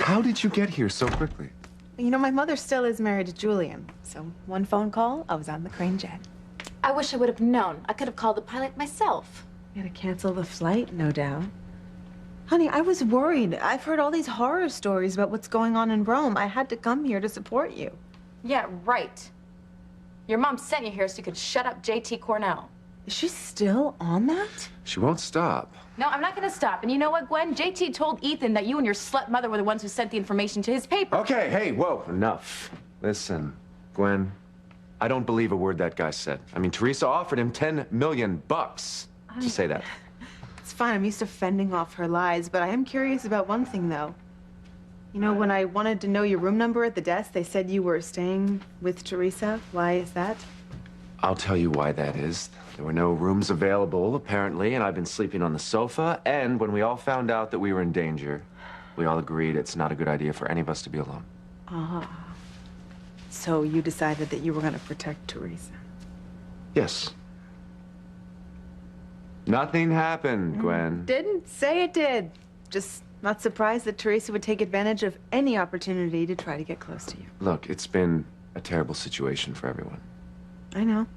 How did you get here so quickly? You know, my mother still is married to Julian, so one phone call, I was on the Crane jet. I wish I would have known. I could have called the pilot myself. You had to cancel the flight, no doubt. Honey, I was worried. I've heard all these horror stories about what's going on in Rome. I had to come here to support you. Yeah, right. Your mom sent you here so you could shut up JT Cornell. Is she still on that? She won't stop. No, I'm not gonna stop. And you know what, Gwen? JT told Ethan that you and your slut mother were the ones who sent the information to his paper. Okay, hey, whoa, enough. Listen, Gwen, I don't believe a word that guy said. I mean, Teresa offered him $10 million to say that. It's fine. I'm used to fending off her lies, but I am curious about one thing, though. You know, when I wanted to know your room number at the desk, they said you were staying with Teresa. Why is that? I'll tell you why that is. There were no rooms available, apparently, and I've been sleeping on the sofa. And when we all found out that we were in danger, we all agreed it's not a good idea for any of us to be alone. Ah. So you decided that you were going to protect Teresa? Yes. Nothing happened, Gwen. Didn't say it did. Just not surprised that Teresa would take advantage of any opportunity to try to get close to you. Look, it's been a terrible situation for everyone. I know.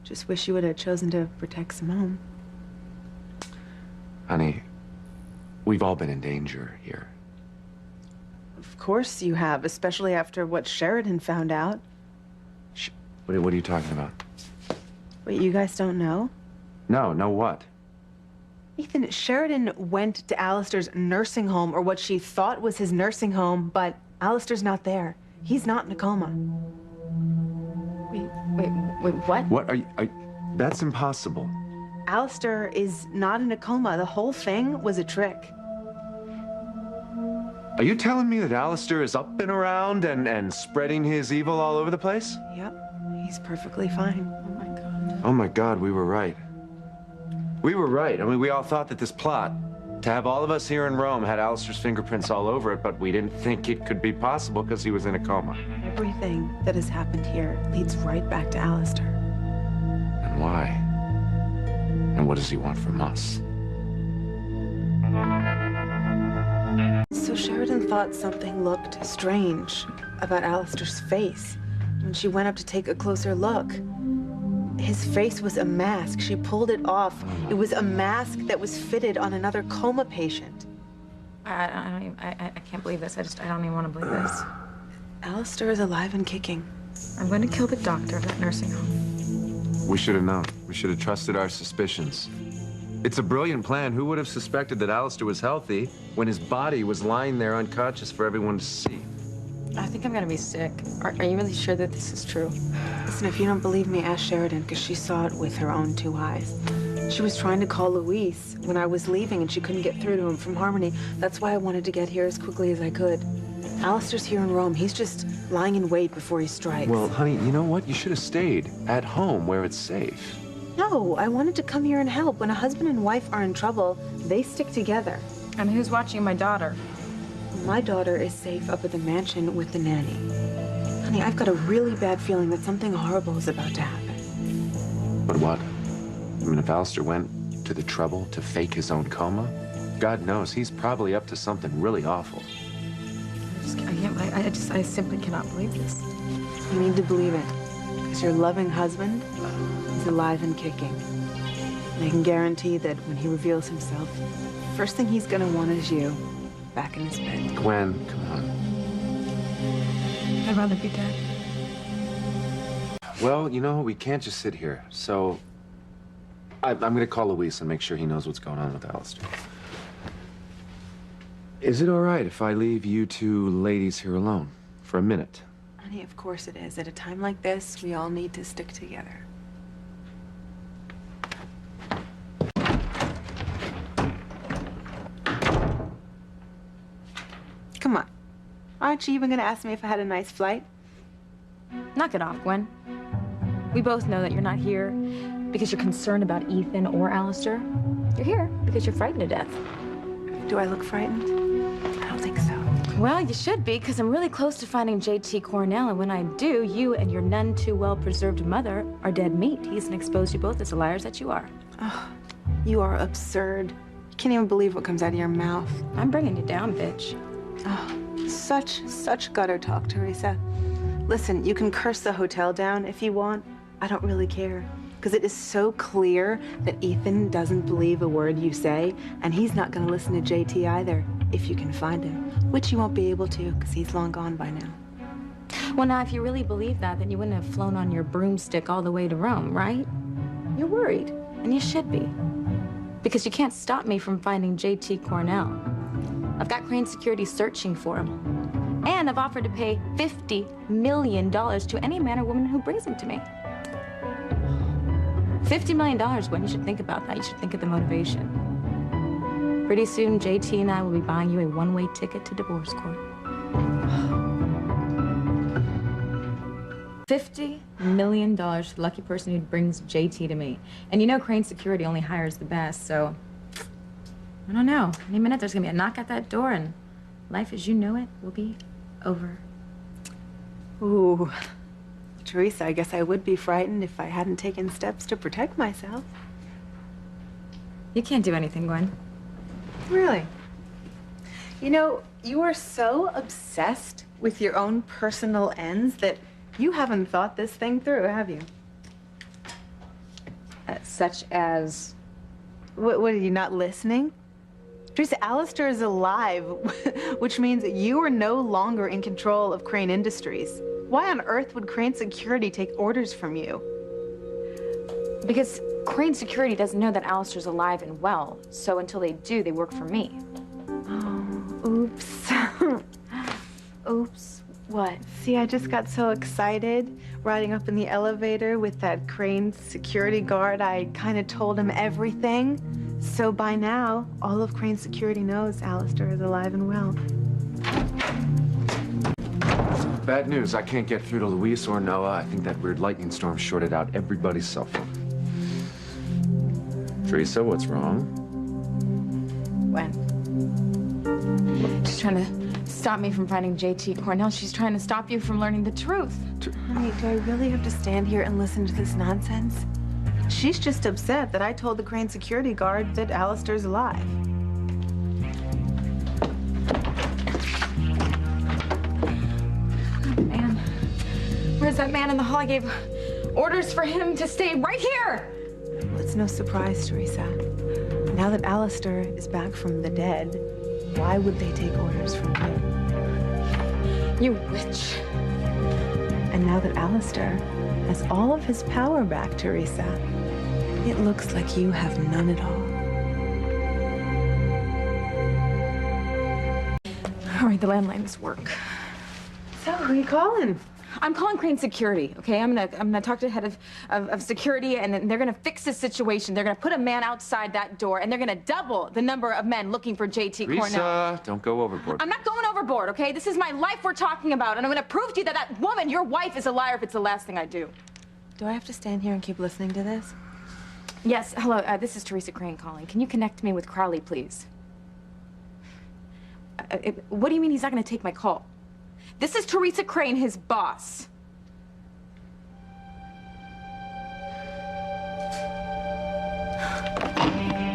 Just wish you would have chosen to protect Simone. Honey, we've all been in danger here. Of course you have, especially after what Sheridan found out. What are you talking about? Wait, you guys don't know? No what? Ethan, Sheridan went to Alistair's nursing home, or what she thought was his nursing home, but Alistair's not there. He's not in a coma. Wait, what? What are you, that's impossible. Alistair is not in a coma. The whole thing was a trick. Are you telling me that Alistair is up and around and spreading his evil all over the place? Yep, he's perfectly fine. Oh my God. Oh my God, we were right. We were right. I mean, we all thought that this plot, to have all of us here in Rome, had Alistair's fingerprints all over it, but we didn't think it could be possible because he was in a coma. Everything that has happened here leads right back to Alistair. And why? And what does he want from us? So Sheridan thought something looked strange about Alistair's face. When she went up to take a closer look, his face was a mask. She pulled it off. It was a mask that was fitted on another coma patient. I can't believe this. I don't even want to believe this. Alistair is alive and kicking. I'm going to kill the doctor of that nursing home. We should have known. We should have trusted our suspicions. It's a brilliant plan. Who would have suspected that Alistair was healthy when his body was lying there unconscious for everyone to see? I think I'm going to be sick. Are you really sure that this is true? Listen, if you don't believe me, ask Sheridan, because she saw it with her own 2 eyes. She was trying to call Luis when I was leaving, and she couldn't get through to him from Harmony. That's why I wanted to get here as quickly as I could. Alistair's here in Rome. He's just lying in wait before he strikes. Well, honey, you know what? You should have stayed at home where it's safe. No, I wanted to come here and help. When a husband and wife are in trouble, they stick together. And who's watching my daughter? My daughter is safe up at the mansion with the nanny. Honey, I've got a really bad feeling that something horrible is about to happen. But what? I mean, if Alistair went to the trouble to fake his own coma, God knows he's probably up to something really awful. I simply cannot believe this. You need to believe it, because your loving husband is alive and kicking. And I can guarantee that when he reveals himself, first thing he's gonna want is you, back in his bed. Gwen, come on. I'd rather be dead. Well, you know, we can't just sit here, so I'm gonna call Luis and make sure he knows what's going on with Alistair. Is it all right if I leave you 2 ladies here alone for a minute? Honey, of course it is. At a time like this, we all need to stick together. Come on. Aren't you even gonna ask me if I had a nice flight? Knock it off, Gwen. We both know that you're not here because you're concerned about Ethan or Alistair. You're here because you're frightened to death. Do I look frightened? I don't think so. Well, you should be, because I'm really close to finding JT Cornell, and when I do, you and your none too well-preserved mother are dead meat. He's gonna expose you both as the liars that you are. Oh, you are absurd. You can't even believe what comes out of your mouth. I'm bringing you down, bitch. Oh, Such gutter talk, Teresa. Listen, you can curse the hotel down if you want. I don't really care. Because it is so clear that Ethan doesn't believe a word you say, and he's not going to listen to JT either, if you can find him. Which you won't be able to, because he's long gone by now. Well, now, if you really believe that, then you wouldn't have flown on your broomstick all the way to Rome, right? You're worried, and you should be. Because you can't stop me from finding JT Cornell. I've got Crane Security searching for him. And I've offered to pay $50 million to any man or woman who brings him to me. $50 million, Gwen. You should think about that. You should think of the motivation. Pretty soon, JT and I will be buying you a one-way ticket to divorce court. $50 million to the lucky person who brings JT to me. And you know Crane Security only hires the best, so I don't know. Any minute there's gonna be a knock at that door and life as you know it will be over. Ooh. Teresa, I guess I would be frightened if I hadn't taken steps to protect myself. You can't do anything, Gwen. Really? You know, you are so obsessed with your own personal ends that you haven't thought this thing through, have you? Such as? What are you, not listening? Teresa, Alistair is alive, which means you are no longer in control of Crane Industries. Why on earth would Crane Security take orders from you? Because Crane Security doesn't know that Alistair's alive and well, so until they do, they work for me. Oh, oops. Oops. What? See, I just got so excited riding up in the elevator with that Crane Security guard. I kind of told him everything. So by now, all of Crane Security knows Alistair is alive and well. Bad news. I can't get through to Luis or Noah. I think that weird lightning storm shorted out everybody's cell phone. Teresa, what's wrong? Gwen. She's trying to stop me from finding JT Cornell. She's trying to stop you from learning the truth. Honey, do I really have to stand here and listen to this nonsense? She's just upset that I told the Crane Security guard that Alistair's alive. Man, where's that man in the hall? I gave orders for him to stay right here. Well, it's no surprise, Teresa. Now that Alistair is back from the dead, why would they take orders from you? You witch. And now that Alistair has all of his power back, Teresa, it looks like you have none at all. All right, the landlines work. So, who are you calling? I'm calling Crane Security, okay? I'm gonna talk to the head of security, and then they're gonna fix this situation. They're gonna put a man outside that door, and they're gonna double the number of men looking for JT Cornell. Teresa, don't go overboard. I'm not going overboard, okay? This is my life we're talking about, and I'm gonna prove to you that that woman, your wife, is a liar if it's the last thing I do. Do I have to stand here and keep listening to this? Yes, hello, this is Teresa Crane calling. Can you connect me with Crowley, please? What do you mean he's not gonna take my call? This is Teresa Crane, his boss.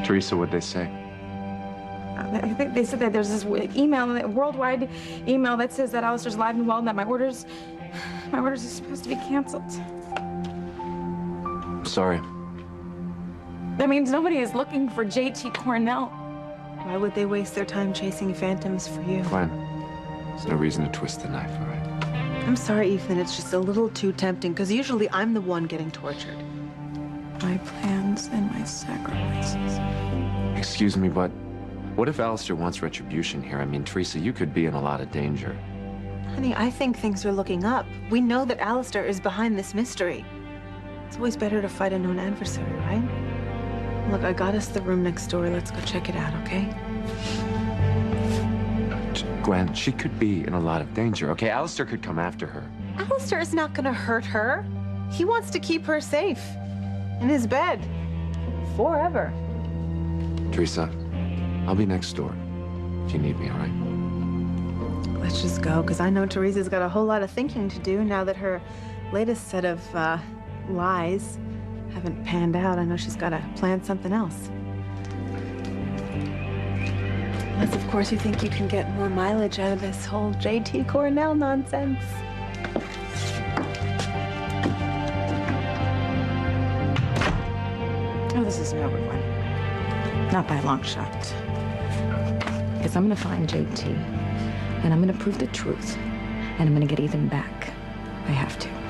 Teresa, what'd they say? I think they said that there's this email, a worldwide email that says that Alistair's alive and well and that my orders are supposed to be canceled. Sorry. That means nobody is looking for JT Cornell. Why would they waste their time chasing phantoms for you? Gwen, there's no reason to twist the knife, all right? I'm sorry, Ethan. It's just a little too tempting, because usually I'm the one getting tortured. My plans and my sacrifices. Excuse me, but what if Alistair wants retribution here? I mean, Teresa, you could be in a lot of danger. Honey, I think things are looking up. We know that Alistair is behind this mystery. It's always better to fight a known adversary, right? Look, I got us the room next door. Let's go check it out, okay? Gwen, she could be in a lot of danger, okay? Alistair could come after her. Alistair is not gonna hurt her. He wants to keep her safe. In his bed. Forever. Teresa, I'll be next door if you need me, all right? Let's just go, because I know Teresa's got a whole lot of thinking to do now that her latest set of lies haven't panned out. I know she's got to plan something else. Unless, of course, you think you can get more mileage out of this whole J.T. Cornell nonsense. Oh, this isn't over, Gwen. Not by a long shot. Because I'm gonna find JT, and I'm gonna prove the truth, and I'm gonna get Ethan back. I have to.